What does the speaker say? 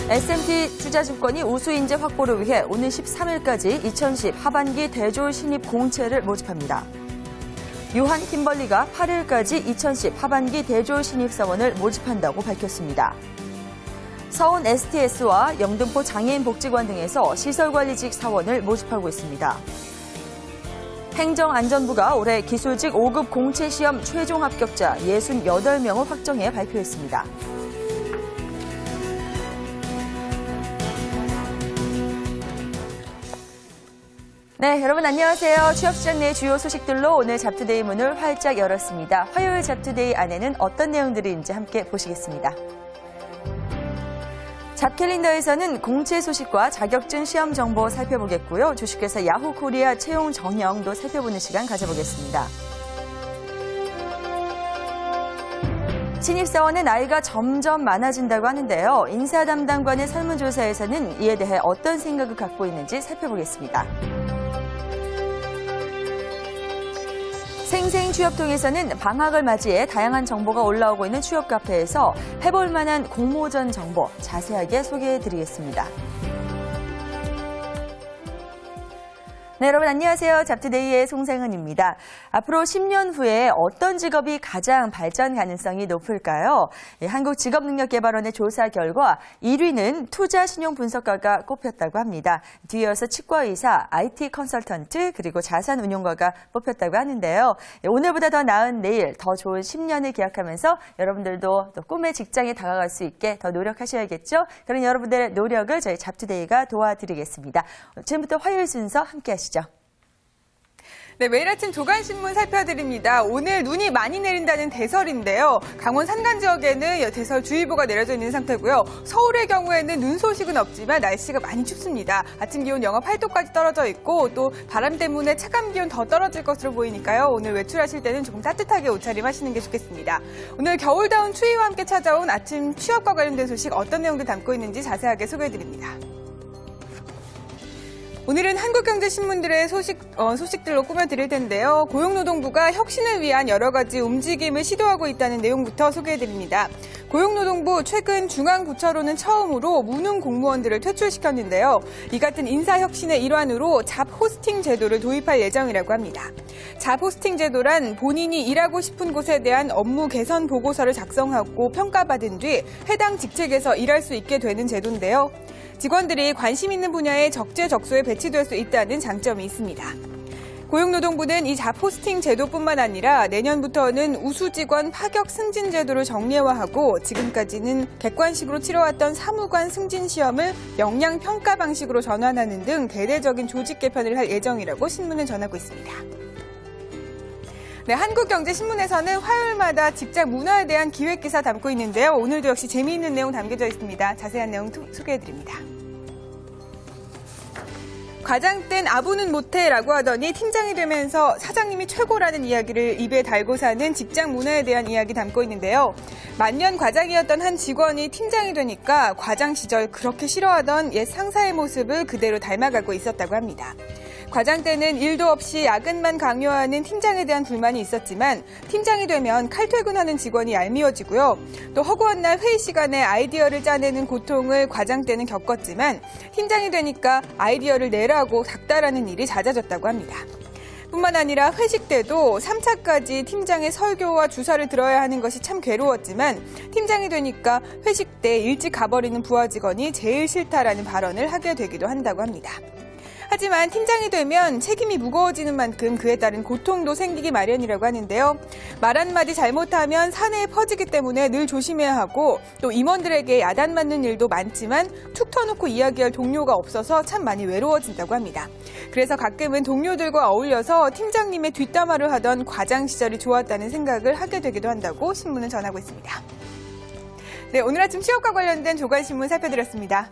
SMT 투자증권이 우수인재 확보를 위해 오는 13일까지 2010 하반기 대졸 신입 공채를 모집합니다. 유한 김벌리가 8일까지 2010 하반기 대졸 신입사원을 모집한다고 밝혔습니다. 서운 STS와 영등포 장애인복지관 등에서 시설관리직 사원을 모집하고 있습니다. 행정안전부가 올해 기술직 5급 공채시험 최종 합격자 68명을 확정해 발표했습니다. 네, 여러분 안녕하세요. 취업시장 내 주요 소식들로 오늘 잡투데이 문을 활짝 열었습니다. 화요일 잡투데이 안에는 어떤 내용들이 있는지 함께 보시겠습니다. 잡캘린더에서는 공채 소식과 자격증 시험 정보 살펴보겠고요. 주식회사 야후코리아 채용 전형도 살펴보는 시간 가져보겠습니다. 신입사원의 나이가 점점 많아진다고 하는데요. 인사 담당관의 설문조사에서는 이에 대해 어떤 생각을 갖고 있는지 살펴보겠습니다. 생생취업통에서는 방학을 맞이해 다양한 정보가 올라오고 있는 취업 카페에서 해볼 만한 공모전 정보 자세하게 소개해드리겠습니다. 네, 여러분 안녕하세요. 잡투데이의 송상은입니다. 앞으로 10년 후에 어떤 직업이 가장 발전 가능성이 높을까요? 한국직업능력개발원의 조사 결과 1위는 투자신용분석가가 꼽혔다고 합니다. 뒤이어서 치과의사, IT 컨설턴트, 그리고 자산운용가가 뽑혔다고 하는데요. 오늘보다 더 나은 내일, 더 좋은 10년을 기약하면서 여러분들도 또 꿈의 직장에 다가갈 수 있게 더 노력하셔야겠죠? 그런 여러분들의 노력을 저희 잡투데이가 도와드리겠습니다. 지금부터 화요일 순서 함께 하시죠. 네, 매일 아침 조간신문 살펴드립니다. 오늘 눈이 많이 내린다는 대설인데요. 강원 산간 지역에는 대설주의보가 내려져 있는 상태고요. 서울의 경우에는 눈 소식은 없지만 날씨가 많이 춥습니다. 아침 기온 영하 8도까지 떨어져 있고 또 바람 때문에 체감 기온 더 떨어질 것으로 보이니까요. 오늘 외출하실 때는 조금 따뜻하게 옷차림하시는 게 좋겠습니다. 오늘 겨울다운 추위와 함께 찾아온 아침 취업과 관련된 소식 어떤 내용들 담고 있는지 자세하게 소개해드립니다. 오늘은 한국경제신문들의 소식들로 꾸며드릴 텐데요. 고용노동부가 혁신을 위한 여러 가지 움직임을 시도하고 있다는 내용부터 소개해드립니다. 고용노동부 최근 중앙부처로는 처음으로 무능 공무원들을 퇴출시켰는데요. 이 같은 인사혁신의 일환으로 잡호스팅 제도를 도입할 예정이라고 합니다. 잡호스팅 제도란 본인이 일하고 싶은 곳에 대한 업무 개선 보고서를 작성하고 평가받은 뒤 해당 직책에서 일할 수 있게 되는 제도인데요. 직원들이 관심 있는 분야에 적재적소에 배치될 수 있다는 장점이 있습니다. 고용노동부는 이 잡포스팅 제도뿐만 아니라 내년부터는 우수직원 파격 승진 제도를 정례화하고 지금까지는 객관식으로 치러왔던 사무관 승진 시험을 역량평가 방식으로 전환하는 등 대대적인 조직 개편을 할 예정이라고 신문은 전하고 있습니다. 네, 한국경제신문에서는 화요일마다 직장 문화에 대한 기획기사 담고 있는데요. 오늘도 역시 재미있는 내용 담겨져 있습니다. 자세한 내용 소개해드립니다. 과장 땐 아부는 못해라고 하더니 팀장이 되면서 사장님이 최고라는 이야기를 입에 달고 사는 직장 문화에 대한 이야기 담고 있는데요. 만년 과장이었던 한 직원이 팀장이 되니까 과장 시절 그렇게 싫어하던 옛 상사의 모습을 그대로 닮아가고 있었다고 합니다. 과장 때는 일도 없이 야근만 강요하는 팀장에 대한 불만이 있었지만 팀장이 되면 칼퇴근하는 직원이 얄미워지고요. 또 허구한 날 회의 시간에 아이디어를 짜내는 고통을 과장 때는 겪었지만 팀장이 되니까 아이디어를 내라고 닥달하는 일이 잦아졌다고 합니다. 뿐만 아니라 회식 때도 3차까지 팀장의 설교와 주사를 들어야 하는 것이 참 괴로웠지만 팀장이 되니까 회식 때 일찍 가버리는 부하 직원이 제일 싫다라는 발언을 하게 되기도 한다고 합니다. 하지만 팀장이 되면 책임이 무거워지는 만큼 그에 따른 고통도 생기기 마련이라고 하는데요. 말 한마디 잘못하면 사내에 퍼지기 때문에 늘 조심해야 하고 또 임원들에게 야단 맞는 일도 많지만 툭 터놓고 이야기할 동료가 없어서 참 많이 외로워진다고 합니다. 그래서 가끔은 동료들과 어울려서 팀장님의 뒷담화를 하던 과장 시절이 좋았다는 생각을 하게 되기도 한다고 신문은 전하고 있습니다. 네, 오늘 아침 취업과 관련된 조간신문 살펴드렸습니다.